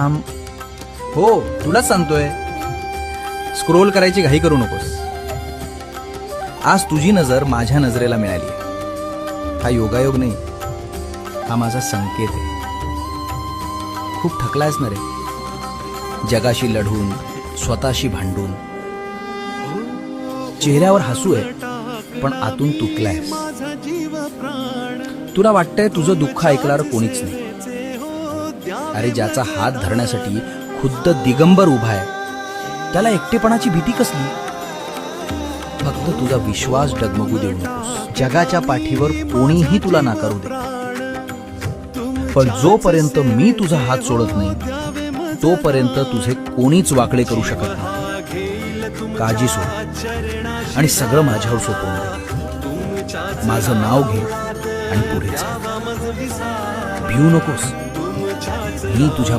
थांब. हो, तुलाच सांगतोय. स्क्रोल करायची घाई करू नकोस. आज तुझी नजर माझ्या नजरेला मिळाली. हा योगायोग नाही, हा माझा संकेत आहे. खूप थकलायस ना रे, जगाशी लढून, स्वतःशी भांडून. चेहऱ्यावर हसू आहे पण आतून तुटलायस. तुला वाटतंय तुझं दुःख ऐकणार कोणीच नाही. अरे ज्याचा हात धरण्यासाठी खुद्द दिगंबर उभा आहे, त्याला एकटेपणाची भीती कसली? फक्त तुझा विश्वास डगमगू देऊ नकोस. जगाच्या पाठीवर कोणीही तुला नाकारू दे, पण जोपर्यंत मी तुझा हात सोडत नाही तोपर्यंत तुझे कोणीच वाकडे करू शकत नाही. काळजी सोड आणि सगळं माझ्यावर सोपवून दे. माझं नाव घे आणि पुढे जा. भिवू नकोस, मी तुझ्या